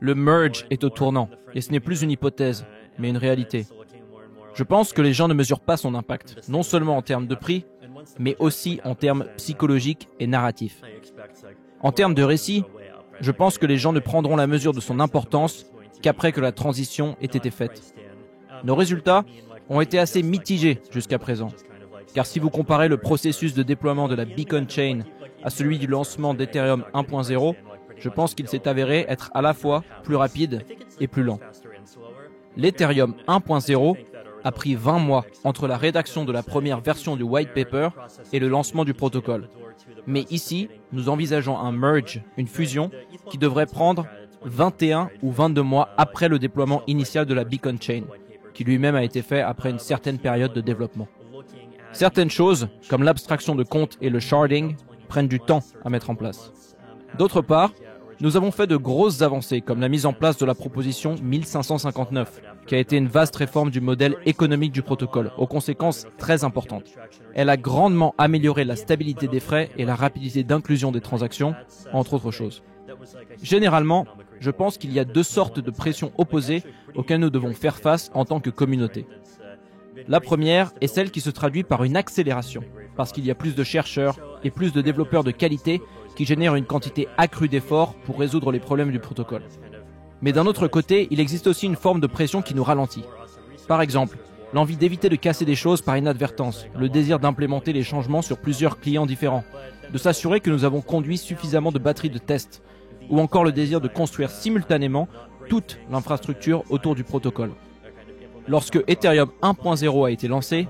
Le merge est au tournant, et ce n'est plus une hypothèse, mais une réalité. Je pense que les gens ne mesurent pas son impact, non seulement en termes de prix, mais aussi en termes psychologiques et narratifs. En termes de récit, je pense que les gens ne prendront la mesure de son importance qu'après que la transition ait été faite. Nos résultats ont été assez mitigés jusqu'à présent, car si vous comparez le processus de déploiement de la Beacon Chain à celui du lancement d'Ethereum 1.0, je pense qu'il s'est avéré être à la fois plus rapide et plus lent. L'Ethereum 1.0 a pris 20 mois entre la rédaction de la première version du white paper et le lancement du protocole. Mais ici, nous envisageons un merge, une fusion, qui devrait prendre 21 ou 22 mois après le déploiement initial de la Beacon Chain, qui lui-même a été fait après une certaine période de développement. Certaines choses, comme l'abstraction de comptes et le sharding, prennent du temps à mettre en place. D'autre part, nous avons fait de grosses avancées, comme la mise en place de la proposition 1559, qui a été une vaste réforme du modèle économique du protocole, aux conséquences très importantes. Elle a grandement amélioré la stabilité des frais et la rapidité d'inclusion des transactions, entre autres choses. Généralement, je pense qu'il y a deux sortes de pressions opposées auxquelles nous devons faire face en tant que communauté. La première est celle qui se traduit par une accélération, parce qu'il y a plus de chercheurs et plus de développeurs de qualité qui génèrent une quantité accrue d'efforts pour résoudre les problèmes du protocole. Mais d'un autre côté, il existe aussi une forme de pression qui nous ralentit. Par exemple, l'envie d'éviter de casser des choses par inadvertance, le désir d'implémenter les changements sur plusieurs clients différents, de s'assurer que nous avons conduit suffisamment de batteries de test, ou encore le désir de construire simultanément toute l'infrastructure autour du protocole. Lorsque Ethereum 1.0 a été lancé,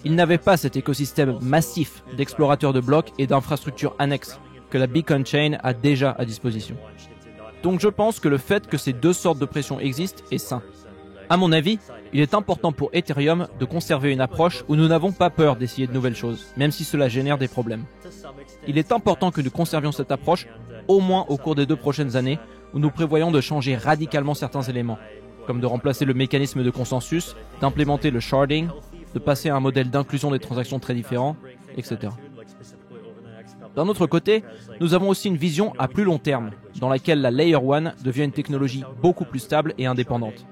il n'avait pas cet écosystème massif d'explorateurs de blocs et d'infrastructures annexes que la Beacon Chain a déjà à disposition. Donc je pense que le fait que ces deux sortes de pression existent est sain. À mon avis, il est important pour Ethereum de conserver une approche où nous n'avons pas peur d'essayer de nouvelles choses, même si cela génère des problèmes. Il est important que nous conservions cette approche, au moins au cours des 2 prochaines années, où nous prévoyons de changer radicalement certains éléments, comme de remplacer le mécanisme de consensus, d'implémenter le sharding, de passer à un modèle d'inclusion des transactions très différent, etc. D'un autre côté, nous avons aussi une vision à plus long terme, dans laquelle la Layer 1 devient une technologie beaucoup plus stable et indépendante.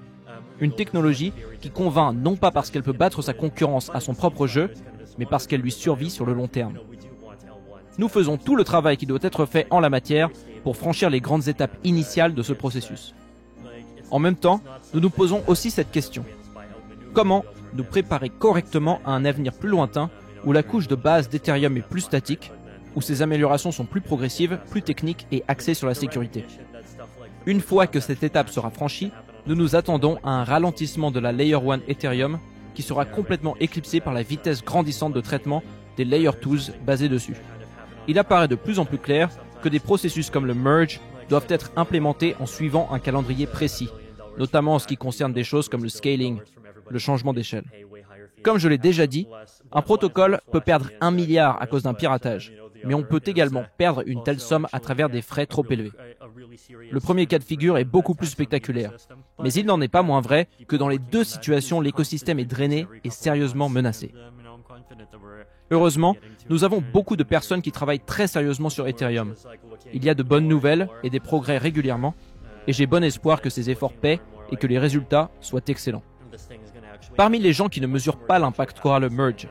Une technologie qui convainc non pas parce qu'elle peut battre sa concurrence à son propre jeu, mais parce qu'elle lui survit sur le long terme. Nous faisons tout le travail qui doit être fait en la matière pour franchir les grandes étapes initiales de ce processus. En même temps, nous nous posons aussi cette question. Comment nous préparer correctement à un avenir plus lointain où la couche de base d'Ethereum est plus statique, où ces améliorations sont plus progressives, plus techniques et axées sur la sécurité. Une fois que cette étape sera franchie, nous nous attendons à un ralentissement de la Layer 1 Ethereum qui sera complètement éclipsé par la vitesse grandissante de traitement des Layer 2s basés dessus. Il apparaît de plus en plus clair que des processus comme le merge doivent être implémentés en suivant un calendrier précis, notamment en ce qui concerne des choses comme le scaling, le changement d'échelle. Comme je l'ai déjà dit, un protocole peut perdre 1 milliard à cause d'un piratage, mais on peut également perdre une telle somme à travers des frais trop élevés. Le premier cas de figure est beaucoup plus spectaculaire, mais il n'en est pas moins vrai que dans les deux situations, l'écosystème est drainé et sérieusement menacé. Heureusement, nous avons beaucoup de personnes qui travaillent très sérieusement sur Ethereum. Il y a de bonnes nouvelles et des progrès régulièrement, et j'ai bon espoir que ces efforts paient et que les résultats soient excellents. Parmi les gens qui ne mesurent pas l'impact qu'aura le merge,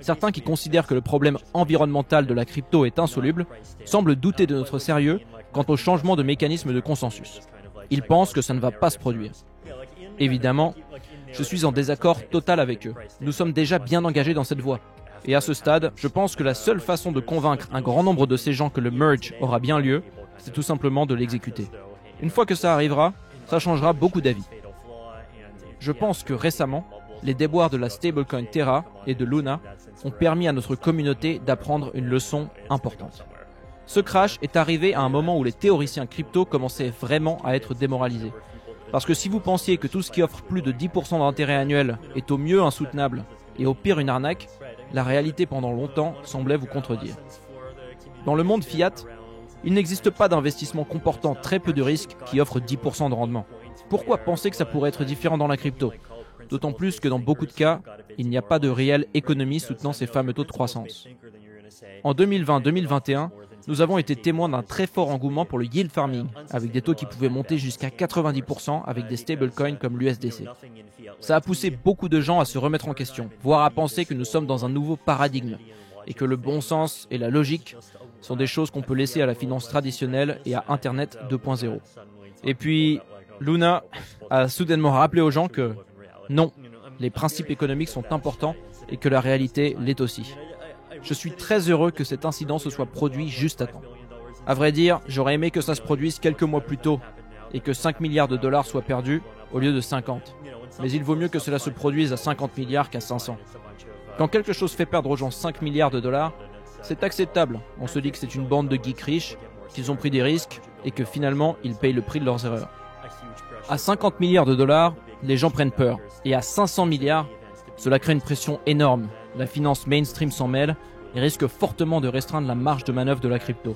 certains qui considèrent que le problème environnemental de la crypto est insoluble semblent douter de notre sérieux quant au changement de mécanisme de consensus. Ils pensent que ça ne va pas se produire. Évidemment, je suis en désaccord total avec eux. Nous sommes déjà bien engagés dans cette voie. Et à ce stade, je pense que la seule façon de convaincre un grand nombre de ces gens que le merge aura bien lieu, c'est tout simplement de l'exécuter. Une fois que ça arrivera, ça changera beaucoup d'avis. Je pense que récemment, les déboires de la stablecoin Terra et de Luna ont permis à notre communauté d'apprendre une leçon importante. Ce crash est arrivé à un moment où les théoriciens crypto commençaient vraiment à être démoralisés. Parce que si vous pensiez que tout ce qui offre plus de 10% d'intérêt annuel est au mieux insoutenable et au pire une arnaque, la réalité pendant longtemps semblait vous contredire. Dans le monde fiat, il n'existe pas d'investissement comportant très peu de risques qui offre 10% de rendement. Pourquoi penser que ça pourrait être différent dans la crypto ? D'autant plus que dans beaucoup de cas, il n'y a pas de réelle économie soutenant ces fameux taux de croissance. En 2020-2021, Nous avons été témoins d'un très fort engouement pour le yield farming, avec des taux qui pouvaient monter jusqu'à 90% avec des stablecoins comme l'USDC. Ça a poussé beaucoup de gens à se remettre en question, voire à penser que nous sommes dans un nouveau paradigme, et que le bon sens et la logique sont des choses qu'on peut laisser à la finance traditionnelle et à Internet 2.0. Et puis, Luna a soudainement rappelé aux gens que non, les principes économiques sont importants et que la réalité l'est aussi. Je suis très heureux que cet incident se soit produit juste à temps. À vrai dire, j'aurais aimé que ça se produise quelques mois plus tôt et que 5 milliards de dollars soient perdus au lieu de 50. Mais il vaut mieux que cela se produise à 50 milliards qu'à 500. Quand quelque chose fait perdre aux gens 5 milliards de dollars, c'est acceptable. On se dit que c'est une bande de geeks riches, qu'ils ont pris des risques et que finalement ils payent le prix de leurs erreurs. À 50 milliards de dollars, les gens prennent peur. Et à 500 milliards, cela crée une pression énorme. La finance mainstream s'en mêle et risque fortement de restreindre la marge de manœuvre de la crypto.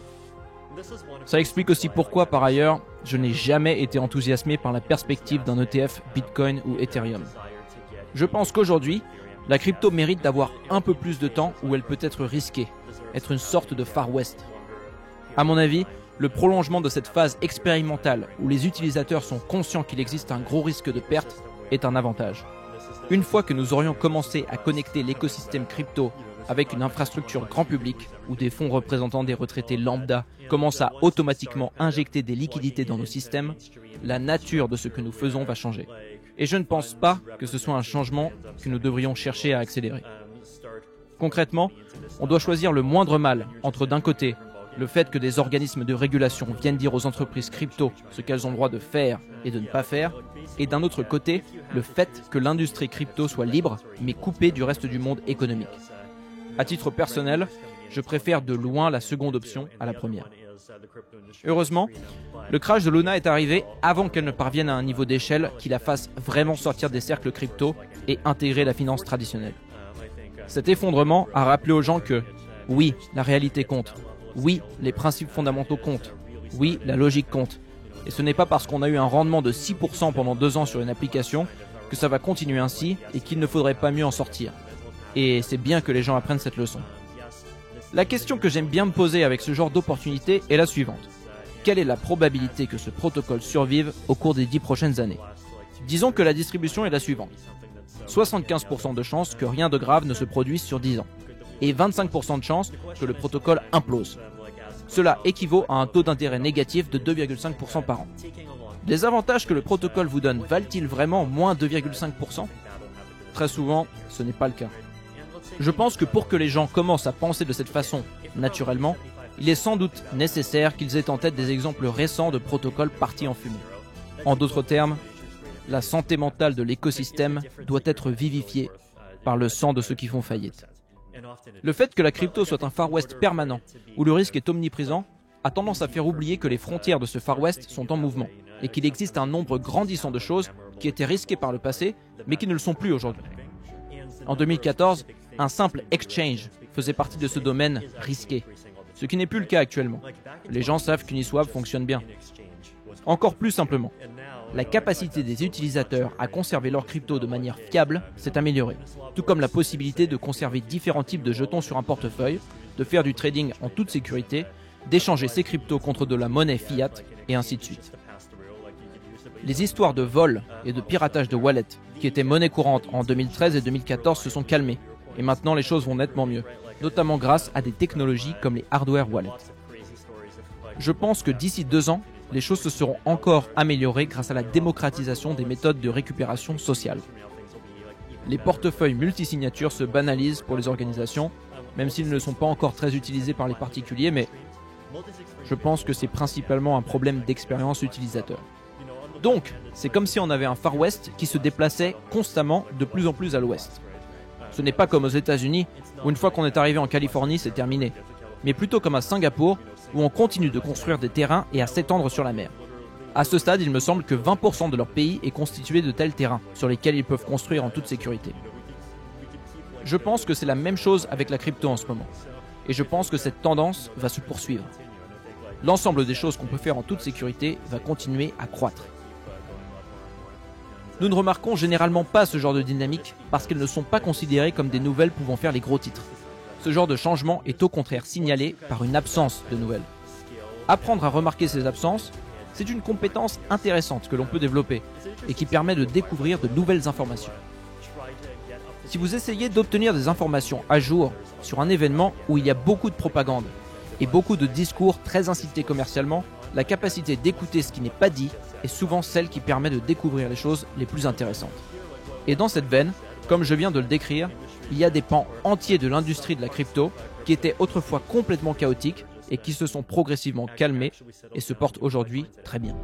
Ça explique aussi pourquoi, par ailleurs, je n'ai jamais été enthousiasmé par la perspective d'un ETF Bitcoin ou Ethereum. Je pense qu'aujourd'hui, la crypto mérite d'avoir un peu plus de temps où elle peut être risquée, être une sorte de Far West. À mon avis, le prolongement de cette phase expérimentale où les utilisateurs sont conscients qu'il existe un gros risque de perte est un avantage. Une fois que nous aurions commencé à connecter l'écosystème crypto avec une infrastructure grand public où des fonds représentant des retraités lambda commencent à automatiquement injecter des liquidités dans nos systèmes, la nature de ce que nous faisons va changer. Et je ne pense pas que ce soit un changement que nous devrions chercher à accélérer. Concrètement, on doit choisir le moindre mal entre d'un côté le fait que des organismes de régulation viennent dire aux entreprises crypto ce qu'elles ont le droit de faire et de ne pas faire, et d'un autre côté, le fait que l'industrie crypto soit libre mais coupée du reste du monde économique. À titre personnel, je préfère de loin la seconde option à la première. Heureusement, le crash de Luna est arrivé avant qu'elle ne parvienne à un niveau d'échelle qui la fasse vraiment sortir des cercles crypto et intégrer la finance traditionnelle. Cet effondrement a rappelé aux gens que, oui, la réalité compte. Oui, les principes fondamentaux comptent. Oui, la logique compte. Et ce n'est pas parce qu'on a eu un rendement de 6% pendant 2 ans sur une application que ça va continuer ainsi et qu'il ne faudrait pas mieux en sortir. Et c'est bien que les gens apprennent cette leçon. La question que j'aime bien me poser avec ce genre d'opportunité est la suivante. Quelle est la probabilité que ce protocole survive au cours des 10 prochaines années? Disons que la distribution est la suivante. 75% de chances que rien de grave ne se produise sur 10 ans. Et 25% de chances que le protocole implose. Cela équivaut à un taux d'intérêt négatif de 2,5% par an. Les avantages que le protocole vous donne valent-ils vraiment moins 2,5%? Très souvent, ce n'est pas le cas. Je pense que pour que les gens commencent à penser de cette façon, naturellement, il est sans doute nécessaire qu'ils aient en tête des exemples récents de protocoles partis en fumée. En d'autres termes, la santé mentale de l'écosystème doit être vivifiée par le sang de ceux qui font faillite. Le fait que la crypto soit un Far West permanent, où le risque est omniprésent, a tendance à faire oublier que les frontières de ce Far West sont en mouvement, et qu'il existe un nombre grandissant de choses qui étaient risquées par le passé, mais qui ne le sont plus aujourd'hui. En 2014, un simple exchange faisait partie de ce domaine risqué, ce qui n'est plus le cas actuellement. Les gens savent qu'Uniswap fonctionne bien. Encore plus simplement, la capacité des utilisateurs à conserver leur crypto de manière fiable s'est améliorée, tout comme la possibilité de conserver différents types de jetons sur un portefeuille, de faire du trading en toute sécurité, d'échanger ses cryptos contre de la monnaie fiat, et ainsi de suite. Les histoires de vol et de piratage de wallets, qui étaient monnaie courante en 2013 et 2014, se sont calmées, et maintenant les choses vont nettement mieux, notamment grâce à des technologies comme les hardware wallets. Je pense que d'ici 2 ans, les choses se seront encore améliorées grâce à la démocratisation des méthodes de récupération sociale. Les portefeuilles multisignatures se banalisent pour les organisations, même s'ils ne sont pas encore très utilisés par les particuliers, mais je pense que c'est principalement un problème d'expérience utilisateur. Donc, c'est comme si on avait un Far West qui se déplaçait constamment de plus en plus à l'ouest. Ce n'est pas comme aux États-Unis, où une fois qu'on est arrivé en Californie, c'est terminé, mais plutôt comme à Singapour, où on continue de construire des terrains et à s'étendre sur la mer. À ce stade, il me semble que 20% de leur pays est constitué de tels terrains, sur lesquels ils peuvent construire en toute sécurité. Je pense que c'est la même chose avec la crypto en ce moment, et je pense que cette tendance va se poursuivre. L'ensemble des choses qu'on peut faire en toute sécurité va continuer à croître. Nous ne remarquons généralement pas ce genre de dynamique parce qu'elles ne sont pas considérées comme des nouvelles pouvant faire les gros titres. Ce genre de changement est au contraire signalé par une absence de nouvelles. Apprendre à remarquer ces absences, c'est une compétence intéressante que l'on peut développer et qui permet de découvrir de nouvelles informations. Si vous essayez d'obtenir des informations à jour sur un événement où il y a beaucoup de propagande et beaucoup de discours très incités commercialement, la capacité d'écouter ce qui n'est pas dit est souvent celle qui permet de découvrir les choses les plus intéressantes. Et dans cette veine, comme je viens de le décrire, il y a des pans entiers de l'industrie de la crypto qui étaient autrefois complètement chaotiques et qui se sont progressivement calmés et se portent aujourd'hui très bien.